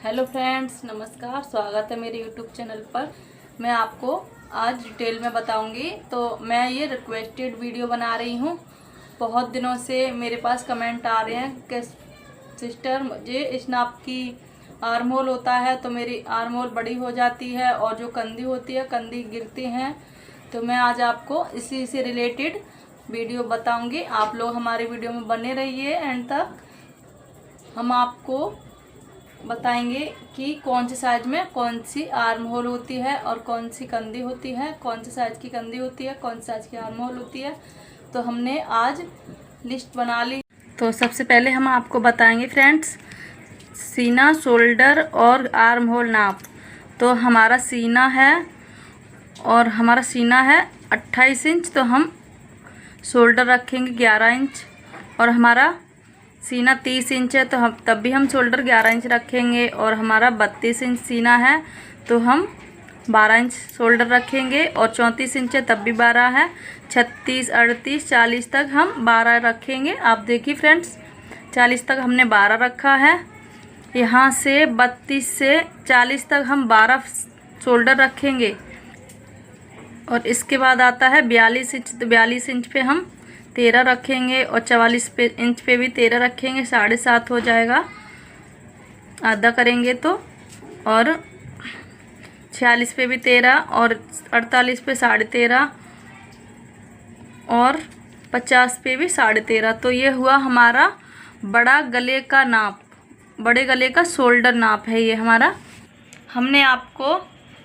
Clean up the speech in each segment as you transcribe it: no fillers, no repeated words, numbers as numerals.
Hello friends, नमस्कार। स्वागत है मेरे यूट्यूब चैनल पर। मैं आपको आज डिटेल में बताऊंगी। तो मैं ये रिक्वेस्टेड वीडियो बना रही हूँ। बहुत दिनों से मेरे पास कमेंट आ रहे हैं कि सिस्टर, मुझे इस नाप की आर्म होल होता है तो मेरी आर्म होल बड़ी हो जाती है और जो कंधी होती है कंधी गिरती हैं। तो मैं आज आपको इसी से रिलेटेड वीडियो बताऊंगी। आप लोग हमारे वीडियो में बने रहिए एंड तक। हम आपको बताएंगे कि कौन से साइज में कौन सी आर्म होल होती है और कौन सी कंधी होती है, कौन से साइज की कंधी होती है, कौन सी साइज की आर्म होल होती है। तो हमने आज लिस्ट बना ली। तो सबसे पहले हम आपको बताएंगे फ्रेंड्स, सीना, शोल्डर और आर्म होल नाप। तो हमारा सीना है 28 इंच, तो हम शोल्डर रखेंगे 11 इंच। और हमारा सीना 30 इंच है तो तब भी हम शोल्डर 11 इंच रखेंगे। और हमारा 32 इंच सीना है तो हम 12 इंच शोल्डर रखेंगे। और 34 इंच है तब भी 12 है। 36, 38, 40 तक हम 12 रखेंगे। आप देखिए फ्रेंड्स, 40 तक हमने 12 रखा है। यहाँ से 32 से 40 तक हम 12 शोल्डर रखेंगे। और इसके बाद आता है 42 इंच, तो 42 इंच पे हम 13 रखेंगे। और 44 इंच पे भी 13 रखेंगे, 7.5 हो जाएगा आधा करेंगे तो। और 46 पे भी 13 और 48 पे 13.5 और 50 पे भी 13.5। तो ये हुआ हमारा बड़ा गले का नाप, बड़े गले का शोल्डर नाप है ये हमारा। हमने आपको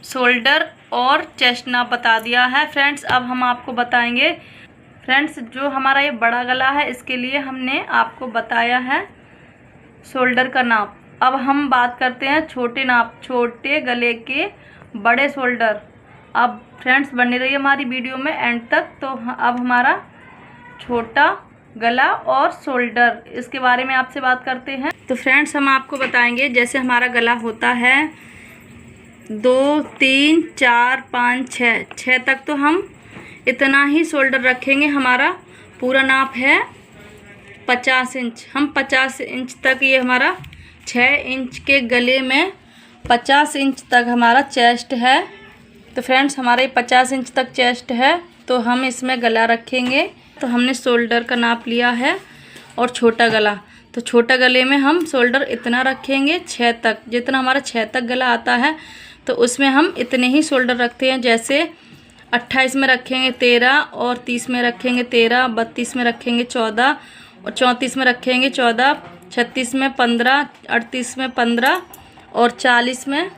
शोल्डर और चेस्ट नाप बता दिया है फ्रेंड्स। अब हम आपको बताएंगे फ्रेंड्स, जो हमारा ये बड़ा गला है इसके लिए हमने आपको बताया है शोल्डर का नाप। अब हम बात करते हैं छोटे नाप, छोटे गले के बड़े शोल्डर। अब फ्रेंड्स बने रहिए हमारी वीडियो में एंड तक। तो अब हमारा छोटा गला और शोल्डर, इसके बारे में आपसे बात करते हैं। तो फ्रेंड्स हम आपको बताएंगे, जैसे हमारा गला होता है 2, 3, 4, 5, 6 तक, तो हम इतना ही शोल्डर रखेंगे। हमारा पूरा नाप है 50 इंच। हम 50 इंच तक, ये हमारा 6 इंच के गले में 50 इंच तक हमारा चेस्ट है। तो फ्रेंड्स हमारा ये 50 इंच तक चेस्ट है तो हम इसमें गला रखेंगे। तो हमने शोल्डर का नाप लिया है। और छोटा गला, तो छोटा गले में हम शोल्डर इतना रखेंगे 6 तक। जितना हमारा 6 तक गला आता है तो उसमें हम इतने ही शोल्डर रखते हैं। जैसे 28 में रखेंगे 13 और 30 में रखेंगे 13, 32 में रखेंगे 14 और 34 में रखेंगे 14, 36 में 15, 38 में 15 और 40 में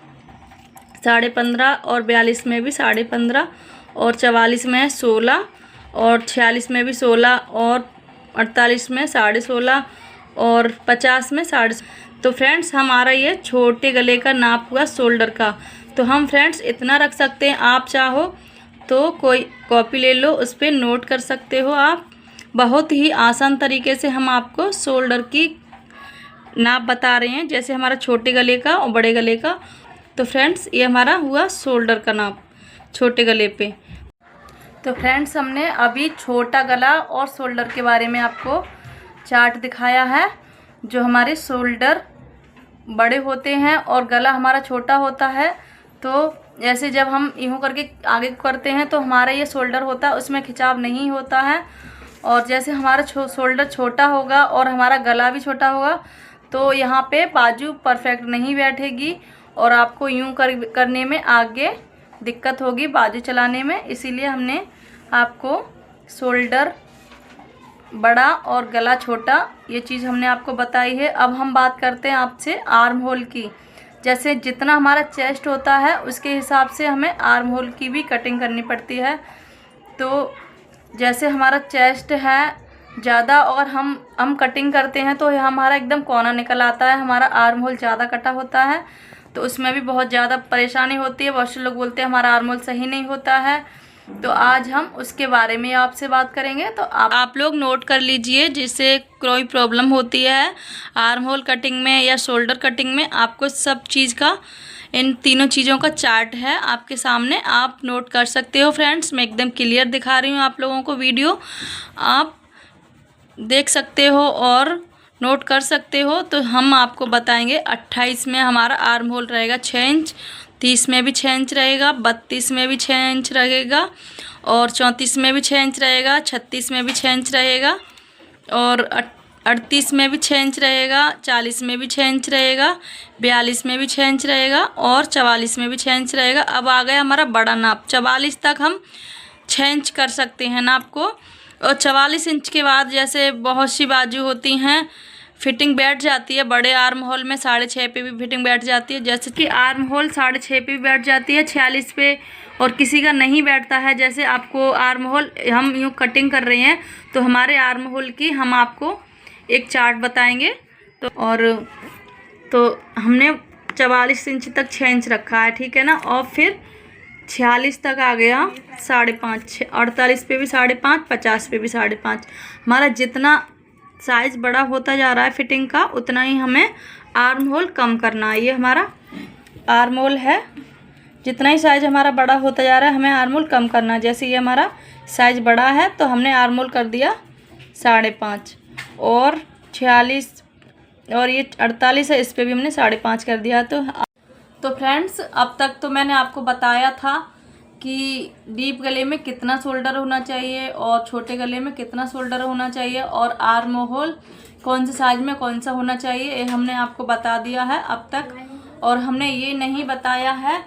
15.5 और 42 में भी 15.5 और 44 में 16 और 46 में भी 16 और 48 में 16.5 और 50 में 16.5। तो फ्रेंड्स हमारा ये छोटे गले का नाप हुआ शोल्डर का। तो हम फ्रेंड्स इतना रख सकते हैं। आप चाहो तो कोई कॉपी ले लो, उस पर नोट कर सकते हो आप। बहुत ही आसान तरीके से हम आपको शोल्डर की नाप बता रहे हैं, जैसे हमारा छोटे गले का और बड़े गले का। तो फ्रेंड्स ये हमारा हुआ शोल्डर का नाप छोटे गले पे। तो फ्रेंड्स हमने अभी छोटा गला और शोल्डर के बारे में आपको चार्ट दिखाया है। जो हमारे शोल्डर बड़े होते हैं और गला हमारा छोटा होता है, तो जैसे जब हम यूँ करके आगे करते हैं तो हमारा ये शोल्डर होता है, उसमें खिंचाव नहीं होता है। और जैसे हमारा शोल्डर छोटा होगा और हमारा गला भी छोटा होगा तो यहाँ पे बाजू परफेक्ट नहीं बैठेगी और आपको यूँ करने में आगे दिक्कत होगी बाजू चलाने में। इसीलिए हमने आपको शोल्डर बड़ा और गला छोटा, ये चीज़ हमने आपको बताई है। अब हम बात करते हैं आपसे आर्म होल की। जैसे जितना हमारा चेस्ट होता है उसके हिसाब से हमें आर्म होल की भी कटिंग करनी पड़ती है। तो जैसे हमारा चेस्ट है ज़्यादा और हम कटिंग करते हैं तो हमारा एकदम कोना निकल आता है, हमारा आर्म होल ज़्यादा कटा होता है, तो उसमें भी बहुत ज़्यादा परेशानी होती है। बहुत से लोग बोलते हैं हमारा आर्म होल सही नहीं होता है। तो आज हम उसके बारे में आपसे बात करेंगे। तो आप लोग नोट कर लीजिए, जिससे कोई प्रॉब्लम होती है आर्म होल कटिंग में या शोल्डर कटिंग में, आपको सब चीज़ का, इन तीनों चीज़ों का चार्ट है आपके सामने, आप नोट कर सकते हो फ्रेंड्स। मैं एकदम क्लियर दिखा रही हूँ आप लोगों को, वीडियो आप देख सकते हो और नोट कर सकते हो। तो हम आपको बताएंगे 28 में हमारा आर्म होल रहेगा 6 इंच, 30 में भी 6 इंच रहेगा, 32 में भी 6 इंच रहेगा, और 34 में भी 6 इंच रहेगा, 36 में भी 6 इंच रहेगा, और 38 में भी 6 इंच रहेगा, 40 में भी 6 इंच रहेगा, 42 में भी 6 इंच रहेगा, और 44 में भी 6 इंच रहेगा। अब आ गया हमारा बड़ा नाप, 44 तक हम 6 इंच कर सकते हैं नाप को। और 44 इंच के बाद जैसे बहुत सी बाजू होती हैं फिटिंग बैठ जाती है, बड़े आर्म होल में 6.5 पे भी फिटिंग बैठ जाती है, जैसे कि आर्म होल 6.5 पे भी बैठ जाती है 46 पे, और किसी का नहीं बैठता है। जैसे आपको आर्म होल हम यूँ कटिंग कर रहे हैं तो हमारे आर्म होल की हम आपको एक चार्ट बताएंगे। तो हमने 44 इंच तक 6 इंच रखा है, ठीक है ना। और फिर 46 तक आ गया 5.5, 48 पे भी 5.5, 50 पे भी 5.5। हमारा जितना साइज़ बड़ा होता जा रहा है फिटिंग का, उतना ही हमें आर्म होल कम करना है। ये हमारा आर्म होल है, जितना ही साइज़ हमारा बड़ा होता जा रहा है हमें आर्म होल कम करना है। जैसे ये हमारा साइज़ बड़ा है तो हमने आर्म होल कर दिया 5.5, और 46 और ये 48 है, इस पे भी हमने 5.5 कर दिया। तो फ्रेंड्स, अब तक तो मैंने आपको बताया था कि डीप गले में कितना शोल्डर होना चाहिए और छोटे गले में कितना शोल्डर होना चाहिए, और आर्म होल कौन से साइज में कौन सा होना चाहिए, ये हमने आपको बता दिया है अब तक। और हमने ये नहीं बताया है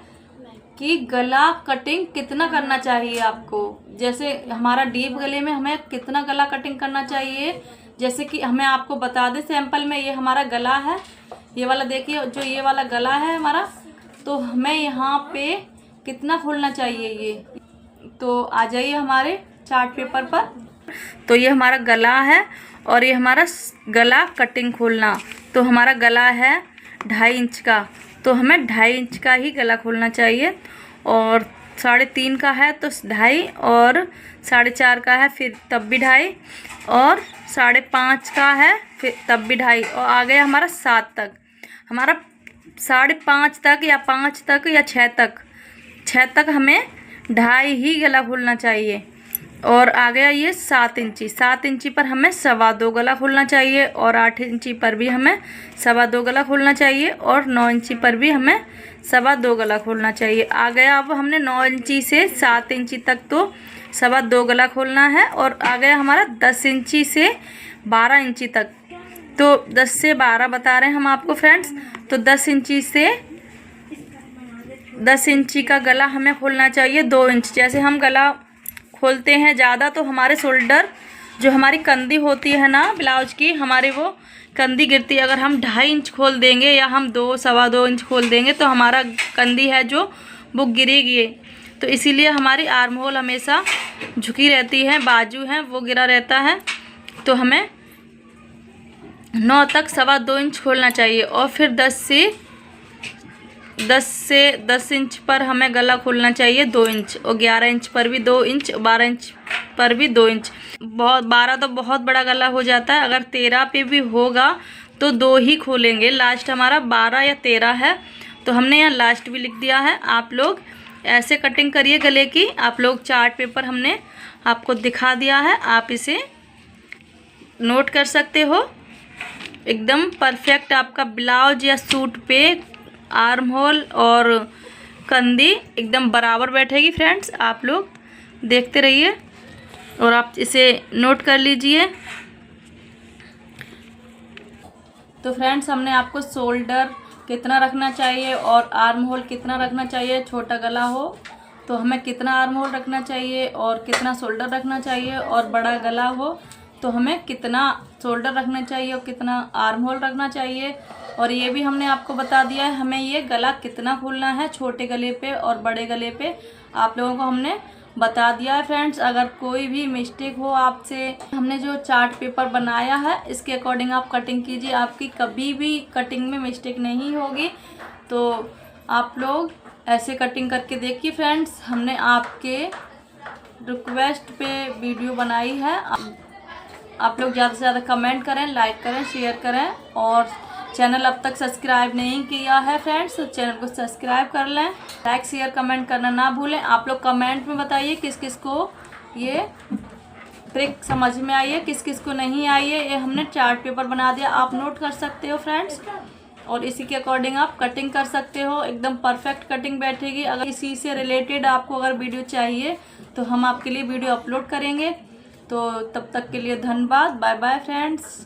कि गला कटिंग कितना करना चाहिए आपको। जैसे हमारा डीप गले में हमें कितना गला कटिंग करना चाहिए, जैसे कि हमें आपको बता दें सैंपल में। ये हमारा गला है, ये वाला देखिए, जो ये वाला गला है हमारा, तो हमें यहाँ पे कितना खोलना चाहिए ये। तो आ जाइए हमारे चार्ट पेपर पर। तो ये हमारा गला है और ये हमारा गला कटिंग खोलना। तो हमारा गला है 2.5 इंच का, तो हमें 2.5 इंच का ही गला खोलना चाहिए। और 3.5 का है तो 2.5, और 4.5 का है फिर तब भी 2.5, और 5.5 का है फिर तब भी 2.5, और आ गया हमारा 7 तक। हमारा 5.5 तक या 5 तक या 6 तक हमें 2.5 ही गला खोलना चाहिए। और आ गया ये 7 इंची। 7 इंची पर हमें 2.25 गला खोलना चाहिए, और 8 इंची पर भी हमें 2.25 गला खोलना चाहिए, और 9 इंची पर भी हमें 2.25 गला खोलना चाहिए। आ गया अब हमने 9 इंची से 7 इंची तक तो 2.25 गला खोलना है। और आ गया हमारा 10 इंची से 12 इंची तक, तो 10 से 12 बता रहे हैं हम आपको फ्रेंड्स। तो 10 इंची से 10 इंची का गला हमें खोलना चाहिए 2 इंच। जैसे हम गला खोलते हैं ज़्यादा तो हमारे शोल्डर, जो हमारी कंधी होती है ना ब्लाउज की, हमारी वो कंधी गिरती है। अगर हम 2.5 इंच खोल देंगे या हम 2-2.25 इंच खोल देंगे तो हमारा कंधी है जो वो गिरेगी। तो इसीलिए हमारी आर्म होल हमेशा झुकी रहती है, बाजू है वो गिरा रहता है। तो हमें 9 तक 2.25 इंच खोलना चाहिए। और फिर 10 इंच पर हमें गला खोलना चाहिए 2 इंच, और 11 इंच पर भी 2 इंच, 12 इंच पर भी 2 इंच। 12 तो बहुत बड़ा गला हो जाता है। अगर 13 पे भी होगा तो 2 ही खोलेंगे। लास्ट हमारा 12 या 13 है, तो हमने यहाँ लास्ट भी लिख दिया है। आप लोग ऐसे कटिंग करिए गले की। आप लोग चार्ट पेपर हमने आपको दिखा दिया है, आप इसे नोट कर सकते हो। एकदम परफेक्ट आपका ब्लाउज या सूट पे आर्म होल और कंधी एकदम बराबर बैठेगी फ्रेंड्स। आप लोग देखते रहिए और आप इसे नोट कर लीजिए। तो फ्रेंड्स, हमने आपको शोल्डर कितना रखना चाहिए और आर्म होल कितना रखना चाहिए। छोटा गला हो तो हमें कितना आर्म होल रखना चाहिए और कितना शोल्डर रखना चाहिए, और बड़ा गला हो तो हमें कितना शोल्डर रखना चाहिए और कितना आर्म होल रखना चाहिए। और ये भी हमने आपको बता दिया है हमें ये गला कितना खोलना है छोटे गले पे और बड़े गले पे। आप लोगों को हमने बता दिया है फ्रेंड्स। अगर कोई भी मिस्टेक हो आपसे, हमने जो चार्ट पेपर बनाया है इसके अकॉर्डिंग आप कटिंग कीजिए, आपकी कभी भी कटिंग में मिस्टेक नहीं होगी। तो आप लोग ऐसे कटिंग करके देखिए फ्रेंड्स। हमने आपके रिक्वेस्ट पे वीडियो बनाई है। आप लोग ज़्यादा से ज़्यादा कमेंट करें, लाइक करें, शेयर करें, और चैनल अब तक सब्सक्राइब नहीं किया है फ्रेंड्स तो चैनल को सब्सक्राइब कर लें। लाइक शेयर कमेंट करना ना भूलें। आप लोग कमेंट में बताइए किस किस को ये ट्रिक समझ में आई है, किस किस को नहीं आई है। ये हमने चार्ट पेपर बना दिया, आप नोट कर सकते हो फ्रेंड्स, और इसी के अकॉर्डिंग आप कटिंग कर सकते हो। एकदम परफेक्ट कटिंग बैठेगी। अगर इसी से रिलेटेड आपको अगर वीडियो चाहिए तो हम आपके लिए वीडियो अपलोड करेंगे। तो तब तक के लिए धन्यवाद। Bye bye friends.